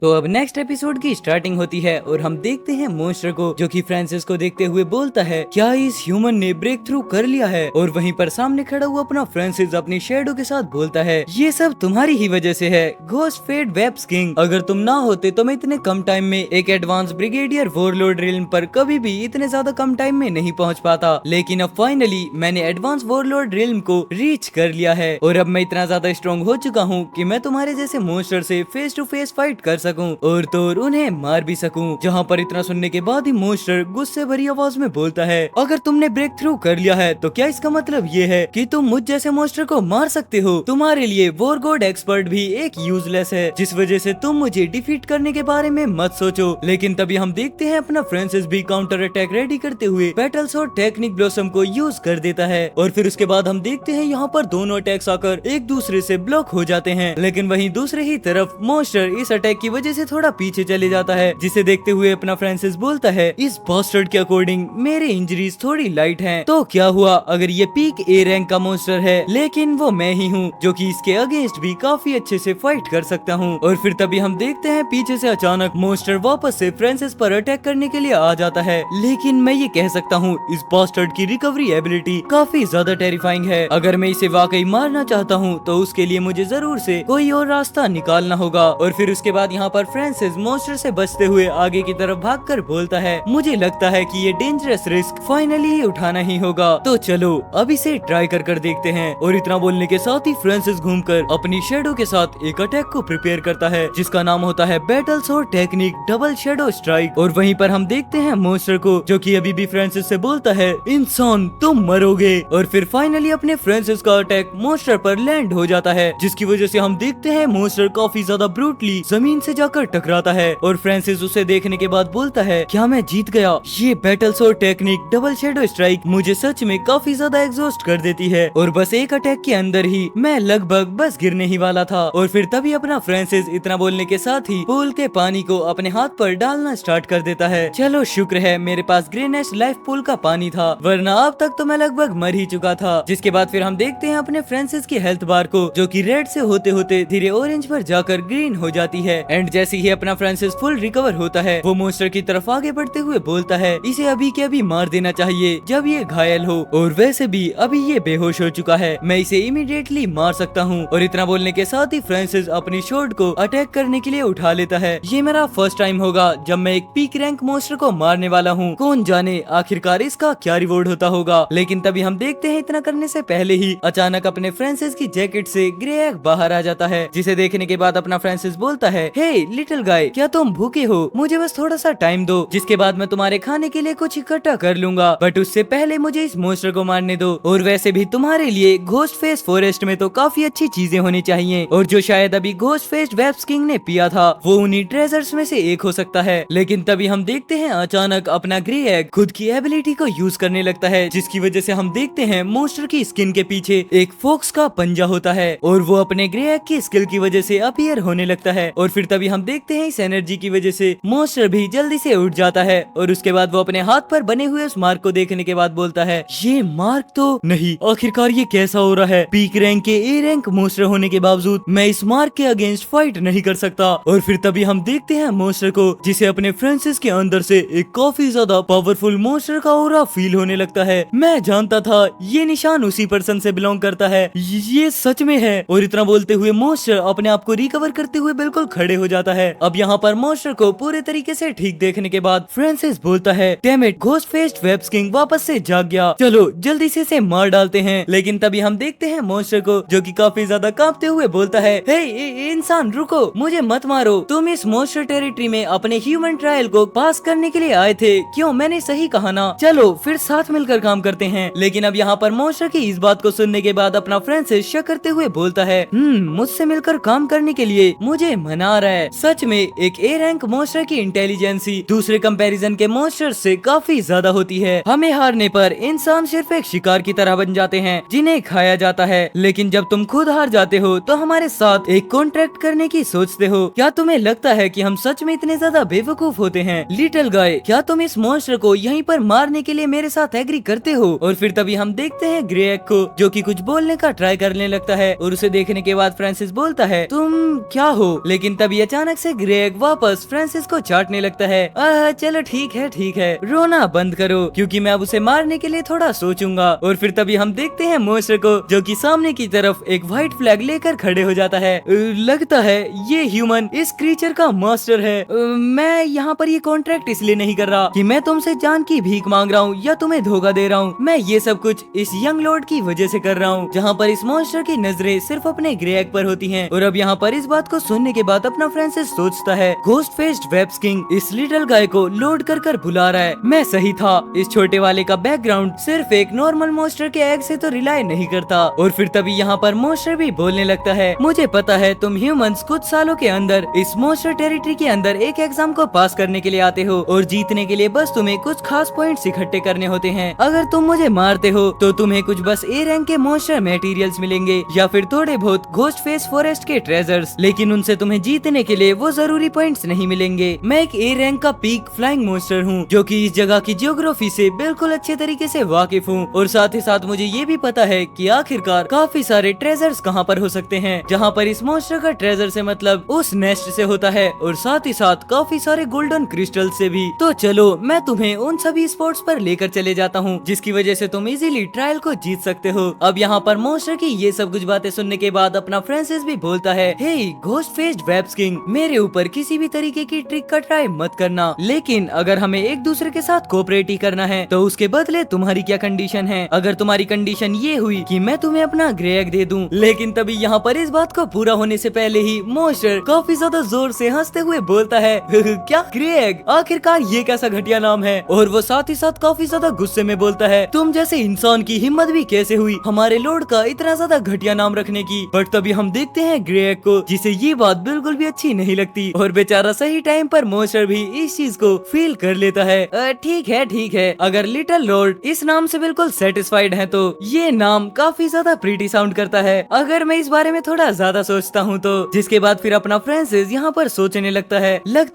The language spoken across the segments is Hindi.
तो अब नेक्स्ट एपिसोड की स्टार्टिंग होती है और हम देखते हैं मॉन्स्टर को जो कि फ्रांसिस को देखते हुए बोलता है, क्या इस ह्यूमन ने ब्रेक थ्रू कर लिया है। और वहीं पर सामने खड़ा हुआ अपना फ्रांसिस अपनी शेडो के साथ बोलता है, ये सब तुम्हारी ही वजह से है घोस्ट फेड वेब्स किंग। अगर तुम ना होते तो मैं इतने कम टाइम में एक एडवांस ब्रिगेडियर वॉरलॉर्ड रिल्म पर कभी भी इतने ज्यादा कम टाइम में नहीं पहुंच पाता। लेकिन अब फाइनली मैंने एडवांस वॉरलॉर्ड रिल्म को रीच कर लिया है और अब मैं इतना ज्यादा स्ट्रॉन्ग हो चुका हूँ कि मैं तुम्हारे जैसे मॉन्स्टर से फेस टू फेस फाइट कर सकूं और तो और उन्हें मार भी सकूं। जहाँ पर इतना सुनने के बाद ही मॉन्स्टर गुस्से भरी आवाज में बोलता है, अगर तुमने ब्रेक थ्रू कर लिया है तो क्या इसका मतलब ये है कि तुम मुझ जैसे मॉन्स्टर को मार सकते हो। तुम्हारे लिए वॉर गॉड एक्सपर्ट भी एक यूजलेस है, जिस वजह से तुम मुझे डिफीट करने के बारे में मत सोचो। लेकिन तभी हम देखते हैं अपना फ्रांसिस भी काउंटर अटैक रेडी करते हुए बैटल स्वॉर्ड टेक्निक ब्लॉसम को यूज कर देता है। और फिर उसके बाद हम देखते हैं यहाँ पर दोनों अटैक्स आकर एक दूसरे से ब्लॉक हो जाते हैं। लेकिन वहीं दूसरे ही तरफ मॉन्स्टर इस अटैक की वजह से थोड़ा पीछे चले जाता है, जिसे देखते हुए अपना फ्रांसिस बोलता है, इस बास्टर्ड के अकॉर्डिंग मेरे इंजरीज थोड़ी लाइट हैं। तो क्या हुआ अगर ये पीक ए रैंक का मॉन्स्टर है, लेकिन वो मैं ही हूँ जो कि इसके अगेंस्ट भी काफी अच्छे से फाइट कर सकता हूँ। और फिर तभी हम देखते हैं पीछे से अचानक मॉन्स्टर वापस से फ्रांसिस पर अटैक करने के लिए आ जाता है। लेकिन मैं ये कह सकता हूँ इस बास्टर्ड की रिकवरी एबिलिटी काफी ज्यादा टेरिफाइंग है। अगर मैं इसे वाकई मारना चाहता हूँ तो उसके लिए मुझे जरूर से कोई और रास्ता निकालना होगा। और फिर उसके बाद यहाँ पर फ्रांसिस मॉन्स्टर से बचते हुए आगे की तरफ भागकर बोलता है, मुझे लगता है कि ये डेंजरस रिस्क फाइनली उठाना ही होगा, तो चलो अब इसे ट्राई कर देखते हैं। और इतना बोलने के साथ ही फ्रांसिस घूमकर अपनी शेडो के साथ एक अटैक को प्रिपेयर करता है, जिसका नाम होता है battle sword technique double shadow strike. और वहीं पर हम देखते हैं मॉन्स्टर को जो कि अभी भी फ्रांसिस से बोलता है, इंसान तुम मरोगे। और फिर फाइनली अपने फ्रांसिस का अटैक मॉन्स्टर पर लैंड हो जाता है, जिसकी वजह से हम देखते हैं मॉन्स्टर काफी ज्यादा ब्रूटली जमीन से जाकर टकराता है। और फ्रांसिस उसे देखने के बाद बोलता है, क्या मैं जीत गया। ये battle sword technique double shadow strike मुझे सच में काफी ज्यादा एग्जॉस्ट कर देती है और बस एक अटैक के अंदर ही मैं लगभग बस गिरने ही वाला था। और फिर तभी अपना फ्रांसिस इतना बोलने के साथ ही पूल के पानी को अपने हाथ पर डालना स्टार्ट कर देता है। चलो शुक्र है मेरे पास ग्रेनेस्ट लाइफ पूल का पानी था, वरना अब तक तो मैं लगभग मर ही चुका था। जिसके बाद फिर हम देखते हैं अपने फ्रांसिस की हेल्थ बार को जो कि रेड से होते होते धीरे ऑरेंज पर जाकर ग्रीन हो जाती है। एंड जैसे ही अपना फ्रांसिस फुल रिकवर होता है वो मॉन्स्टर की तरफ आगे बढ़ते हुए बोलता है, इसे अभी के अभी मार देना चाहिए जब ये घायल हो, और वैसे भी अभी ये बेहोश हो चुका है, मैं इसे इमीडिएटली मार सकता हूँ। और इतना बोलने के साथ ही फ्रांसिस अपनी शॉर्ट को अटैक करने के लिए उठा लेता है। ये मेरा फर्स्ट टाइम होगा जब मैं एक पीक रैंक मॉन्स्टर को मारने वाला हूँ, कौन जाने आखिरकार इसका क्या रिवॉर्ड होता होगा। लेकिन तभी हम देखते हैं इतना करने से पहले ही अचानक अपने फ्रांसिस की जैकेट से ग्रे एग बाहर आ जाता है, जिसे देखने के बाद अपना फ्रांसिस बोलता है, हे लिटिल गाय, क्या तुम भूखे हो? मुझे बस थोड़ा सा टाइम दो, जिसके बाद मैं तुम्हारे खाने के लिए कुछ इकट्ठा कर लूंगा, बट उससे पहले मुझे इस मॉन्स्टर को मारने दो। और वैसे भी तुम्हारे लिए घोस्ट फेस फॉरेस्ट में तो काफी अच्छी चीजें होनी चाहिए, और जो शायद अभी घोस्ट फेस वेब्स किंग ने पिया था वो उन्हीं ट्रेजर्स में से एक हो सकता है। लेकिन तभी हम देखते हैं अचानक अपना ग्रे एग खुद की एबिलिटी को यूज करने लगता है, जिसकी वजह से हम देखते हैं मॉन्स्टर की स्किन के पीछे एक फॉक्स का पंजा होता है और वो अपने ग्रे एग की स्किल की वजह से अपीयर होने लगता है। और फिर तभी हम देखते हैं इस एनर्जी की वजह से मॉन्स्टर भी जल्दी से उठ जाता है और उसके बाद वो अपने हाथ पर बने हुए उस मार्क को देखने के बाद बोलता है, ये मार्क तो नहीं, आखिरकार ये कैसा हो रहा है? पीक रैंक के ए रैंक मॉन्स्टर होने के बावजूद मैं इस मार्क के अगेंस्ट फाइट नहीं कर सकता। और फिर तभी हम देखते हैं मॉन्स्टर को जिसे अपने फ्रांसिस के अंदर से एक काफी ज्यादा पावरफुल मॉन्स्टर का ऑरा फील होने लगता है। मैं जानता था ये निशान उसी पर्सन से बिलोंग करता है, ये सच में है। और इतना बोलते हुए मॉन्स्टर अपने आप को रिकवर करते हुए बिल्कुल खड़े हो जाता है। अब यहाँ पर मॉन्स्टर को पूरे तरीके से ठीक देखने के बाद फ्रांसिस बोलता है, damn it, ghost faced webs king वापस से जाग गया, चलो जल्दी से इसे मार डालते हैं। लेकिन तभी हम देखते हैं मॉन्स्टर को जो कि काफी ज्यादा कांपते हुए बोलता है, हे इंसान रुको, मुझे मत मारो, तुम इस मॉन्स्टर टेरिटरी में अपने ह्यूमन ट्रायल को पास करने के लिए आए थे, क्यों? मैंने सही कहा ना, चलो फिर साथ मिलकर काम करते हैं। लेकिन अब यहाँ पर मॉन्स्टर की इस बात को सुनने के बाद अपना फ्रांसिस शक करते हुए बोलता है, मुझसे मिलकर काम करने के लिए मुझे मना रहा है। सच में एक ए रैंक मॉन्स्टर की इंटेलिजेंसी दूसरे कंपैरिजन के मॉन्स्टर से काफी ज्यादा होती है। हमें हारने पर इंसान सिर्फ एक शिकार की तरह बन जाते हैं जिन्हें खाया जाता है, लेकिन जब तुम खुद हार जाते हो तो हमारे साथ एक कॉन्ट्रैक्ट करने की सोचते हो। क्या तुम्हें लगता है कि हम सच में इतने ज्यादा बेवकूफ होते हैं? लिटिल गाय, क्या तुम इस मॉन्स्टर को यहीं पर मारने के लिए मेरे साथ एग्री करते हो? और फिर तभी हम देखते हैं ग्रे एग को जो कि कुछ बोलने का ट्राई करने लगता है और उसे देखने के बाद फ्रांसिस बोलता है, तुम क्या हो? लेकिन तभी अचानक से ग्रेग वापस फ्रांसिस को चाटने लगता है। चलो ठीक है, रोना बंद करो क्योंकि मैं अब उसे मारने के लिए थोड़ा सोचूंगा। और फिर तभी हम देखते हैं मॉन्स्टर को जो कि सामने की तरफ एक व्हाइट फ्लैग लेकर खड़े हो जाता है। लगता है ये ह्यूमन इस क्रीचर का मास्टर है। मैं यहाँ पर ये कॉन्ट्रैक्ट इसलिए नहीं कर रहा कि मैं तुमसे जान की भीख मांग रहा हूँ या तुम्हें धोखा दे रहा हूँ। मैं ये सब कुछ इस यंग लॉर्ड की वजह से कर रहा हूँ, जहाँ पर इस मॉन्स्टर की नजरें सिर्फ अपने ग्रेग पर होती हैं। और अब यहाँ पर इस बात को सुनने के बाद अपना फ्रांसिस सोचता है घोस्ट फेस्ड वेब्स किंग इस लिटिल गाय को लोड कर बुला रहा है। मैं सही था, इस छोटे वाले का बैकग्राउंड सिर्फ एक नॉर्मल मॉन्स्टर के एग से तो रिलाई नहीं करता। और फिर तभी यहाँ पर मॉन्स्टर भी बोलने लगता है, मुझे पता है तुम ह्यूमंस कुछ सालों के अंदर इस मॉन्स्टर टेरिटरी के अंदर एक एग्जाम को पास करने के लिए आते हो और जीतने के लिए बस तुम्हें कुछ खास पॉइंट्स इकट्ठे करने होते हैं। अगर तुम मुझे मारते हो तो तुम्हें कुछ बस ए रैंक के मॉन्स्टर मटेरियल्स मिलेंगे या फिर थोड़े बहुत घोस्ट फेस फॉरेस्ट के ट्रेजर्स, लेकिन उनसे तुम्हें जीतने के लिए वो जरूरी पॉइंट्स नहीं मिलेंगे। मैं एक ए रैंक का पीक फ्लाइंग मॉन्स्टर हूँ जो कि इस जगह की जियोग्राफी से बिल्कुल अच्छे तरीके से वाकिफ हूँ और साथ ही साथ मुझे ये भी पता है कि आखिरकार काफी सारे ट्रेजर्स कहाँ पर हो सकते हैं, जहाँ पर इस मॉन्स्टर का ट्रेजर से मतलब उस नेस्ट से होता है और साथ ही साथ काफी सारे गोल्डन क्रिस्टल से भी। तो चलो मैं तुम्हें उन सभी स्पॉट्स पर लेकर चले जाता हूँ जिसकी वजह से तुम इजीली ट्रायल को जीत सकते हो। अब यहाँ पर मॉन्स्टर की ये सब कुछ बातें सुनने के बाद अपना फ्रांसिस भी बोलता है, हे घोस्ट फेस्ड वेब्स किंग, मेरे ऊपर किसी भी तरीके की ट्रिक का ट्राई मत करना, लेकिन अगर हमें एक दूसरे के साथ कोऑपरेट ही करना है तो उसके बदले तुम्हारी क्या कंडीशन है? अगर तुम्हारी कंडीशन ये हुई कि मैं तुम्हें अपना ग्रेग दे दूं, लेकिन तभी यहाँ पर इस बात को पूरा होने से पहले ही मॉन्स्टर काफी ज्यादा जोर से हंसते हुए बोलता है, क्या ग्रेग? आखिरकार ये कैसा घटिया नाम है? और वो साथ ही साथ काफी ज्यादा गुस्से में बोलता है, तुम जैसे इंसान की हिम्मत भी कैसे हुई हमारे लॉर्ड का इतना ज्यादा घटिया नाम रखने की? बट तभी हम देखते हैं ग्रेग को जिसे ये बात बिल्कुल भी अच्छी नहीं लगती और बेचारा सही टाइम पर मॉन्स्टर भी इस चीज को फील कर लेता है। ठीक है, अगर लिटिल लॉर्ड इस नाम से बिल्कुल सेटिस्फाइड है तो ये नाम काफी ज्यादा प्रीटी साउंड करता है अगर मैं इस बारे में थोड़ा ज्यादा सोचता हूँ तो। जिसके बाद फिर अपना फ्रांसिस यहाँ पर सोचने लगता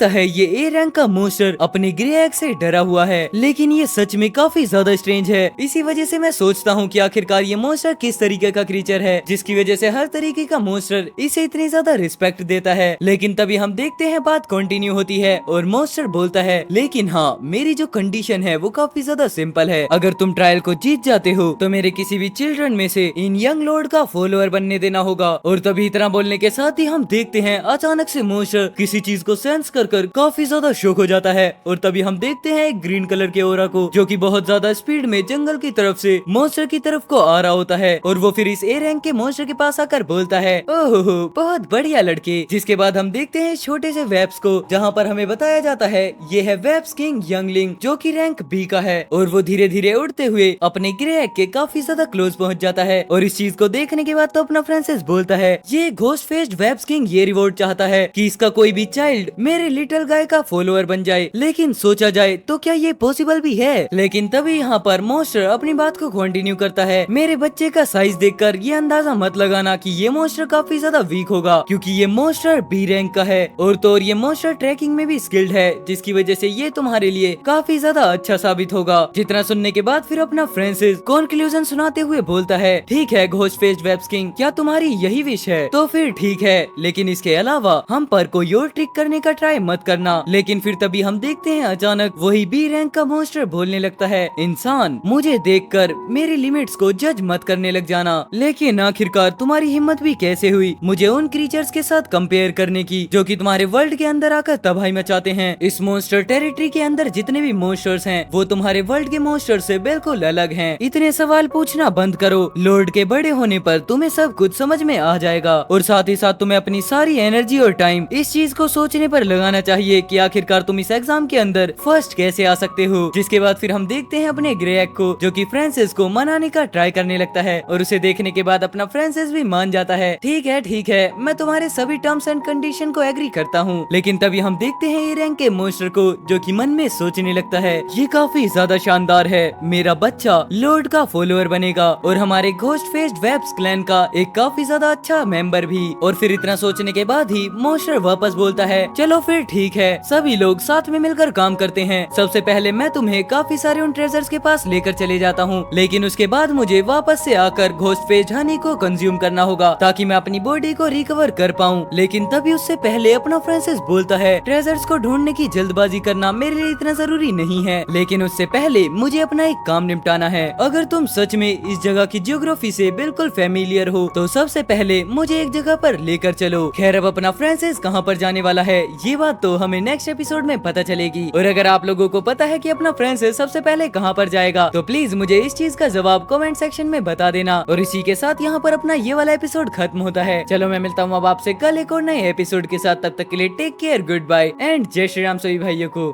है ये ए रैंक का मॉन्स्टर अपने ग्रेग से डरा हुआ है, लेकिन ये सच में काफी ज्यादा स्ट्रेंज है। इसी वजह से मैं सोचता हूँ कि आखिरकार ये मॉन्स्टर किस तरीके का क्रीचर है जिसकी वजह से हर तरीके का मॉन्स्टर इसे इतनी ज्यादा रिस्पेक्ट देता है। लेकिन तभी हम देखते हैं बात कंटिन्यू होती है और मॉन्स्टर बोलता है, लेकिन हाँ मेरी जो कंडीशन है वो काफी ज्यादा सिंपल है। अगर तुम ट्रायल को जीत जाते हो तो मेरे किसी भी चिल्ड्रन में से इन यंग लॉर्ड का फॉलोअर बनने देना होगा। और तभी इतना बोलने के साथ ही हम देखते हैं अचानक से मॉन्स्टर किसी चीज को सेंस कर काफी ज्यादा शॉक हो जाता है और तभी हम देखते हैं एक ग्रीन कलर के ओरा को जो कि बहुत ज्यादा स्पीड में जंगल की तरफ से मॉन्स्टर की तरफ को आ रहा होता है और वो फिर इस ए रैंक के मॉन्स्टर के पास आकर बोलता है, ओह बहुत बढ़िया लड़के। जिसके बाद हम देखते हैं छोटे से वेब्स को जहाँ पर हमें बताया जाता है ये है वेब्स किंग यंगलिंग जो कि रैंक बी का है और वो धीरे धीरे उड़ते हुए अपने ग्रेग के काफी ज्यादा क्लोज पहुंच जाता है। और इस चीज को देखने के बाद तो अपना फ्रांसिस बोलता है, ये घोस्ट फेस्ड वेब्स किंग ये रिवॉर्ड चाहता है कि इसका कोई भी चाइल्ड मेरे लिटिल गाय का फॉलोअर बन जाए, लेकिन सोचा जाए तो क्या ये पॉसिबल भी है? लेकिन तभी यहाँ पर मॉन्स्टर अपनी बात को कंटिन्यू करता है, मेरे बच्चे का साइज देखकर ये अंदाजा मत लगाना कि ये मॉन्स्टर काफी ज्यादा वीक होगा क्योंकि ये मॉन्स्टर बी रैंक का है और तो और ये मॉन्स्टर ट्रैकिंग में भी स्किल्ड है जिसकी वजह से ये तुम्हारे लिए काफी ज्यादा अच्छा साबित होगा। जितना सुनने के बाद फिर अपना फ्रांसिस कंक्लूजन सुनाते हुए बोलता है, ठीक है घोस्ट फेस्ड वेब्स किंग, क्या तुम्हारी यही विश है तो फिर ठीक है, लेकिन इसके अलावा हम पर कोई और ट्रिक करने का ट्राई मत करना। लेकिन फिर तभी हम देखते हैं अचानक वही बी रैंक का मॉन्स्टर बोलने लगता है, इंसान मुझे देखकर मेरी लिमिट्स को जज मत करने लग जाना, लेकिन आखिरकार तुम्हारी हिम्मत भी कैसे हुई मुझे उन क्रीचर्स के साथ कंपेयर करने की जो कि तुम्हारे वर्ल्ड के अंदर आकर तबाही मचाते हैं। इस मॉन्स्टर टेरिटरी के अंदर जितने भी मॉन्स्टर्स हैं वो तुम्हारे वर्ल्ड के मॉन्स्टर से बिल्कुल अलग हैं। इतने सवाल पूछना बंद करो, लॉर्ड के बड़े होने पर तुम्हें सब कुछ समझ में आ जाएगा और साथ ही साथ तुम्हें अपनी सारी एनर्जी और टाइम इस चीज को सोचने पर लगाना चाहिए कि आखिरकार तुम इस एग्जाम के अंदर फर्स्ट कैसे आ सकते हो। जिसके बाद फिर हम देखते हैं अपने ग्रेग को जो कि फ्रांसिस को मनाने का ट्राई करने लगता है और उसे देखने के बाद अपना फ्रांसिस भी मान जाता है, ठीक है मैं तुम्हारे सभी टर्म्स एंड कंडीशन को एग्री करता हूँ। लेकिन तभी हम देखते हैं ए रैंक के मॉन्स्टर को जो कि मन में सोचने लगता है, ये काफी ज्यादा शानदार है, मेरा बच्चा लॉर्ड का फॉलोअर बनेगा और हमारे घोस्ट फेस्ड वेब्स क्लैन का एक काफी ज्यादा अच्छा मेंबर भी। और फिर इतना सोचने के बाद ही मॉन्स्टर वापस बोलता है, चलो फिर ठीक है, सभी लोग साथ में मिलकर काम करते हैं। सबसे पहले मैं तुम्हें काफी सारे उन ट्रेजर्स के पास लेकर चले जाता हूँ, लेकिन उसके बाद मुझे वापस से आकर घोस्ट फेस्ड हनी को कंज्यूम करना होगा ताकि मैं अपनी बॉडी को रिकवर कर पाऊँ। लेकिन तभी उस उससे पहले अपना फ्रांसिस बोलता है ट्रेजर्स को ढूंढने की जल्दबाजी करना मेरे लिए इतना जरूरी नहीं है, लेकिन उससे पहले मुझे अपना एक काम निपटाना है। अगर तुम सच में इस जगह की ज्योग्राफी से बिल्कुल फेमिलियर हो तो सबसे पहले मुझे एक जगह पर लेकर चलो। खैर अब अपना फ्रांसिस कहाँ पर जाने वाला है ये बात तो हमें नेक्स्ट एपिसोड में पता चलेगी। और अगर आप लोगों को पता है कि अपना फ्रांसिस सबसे पहले कहाँ पर जाएगा तो प्लीज मुझे इस चीज का जवाब कमेंट सेक्शन में बता देना। और इसी के साथ यहाँ पर अपना ये वाला एपिसोड खत्म होता है। चलो मैं मिलता हूँ अब आपसे कल एक और नए एपिसोड के साथ, तब तक के लिए take care, goodbye and जय श्री राम सभी भाइयों को।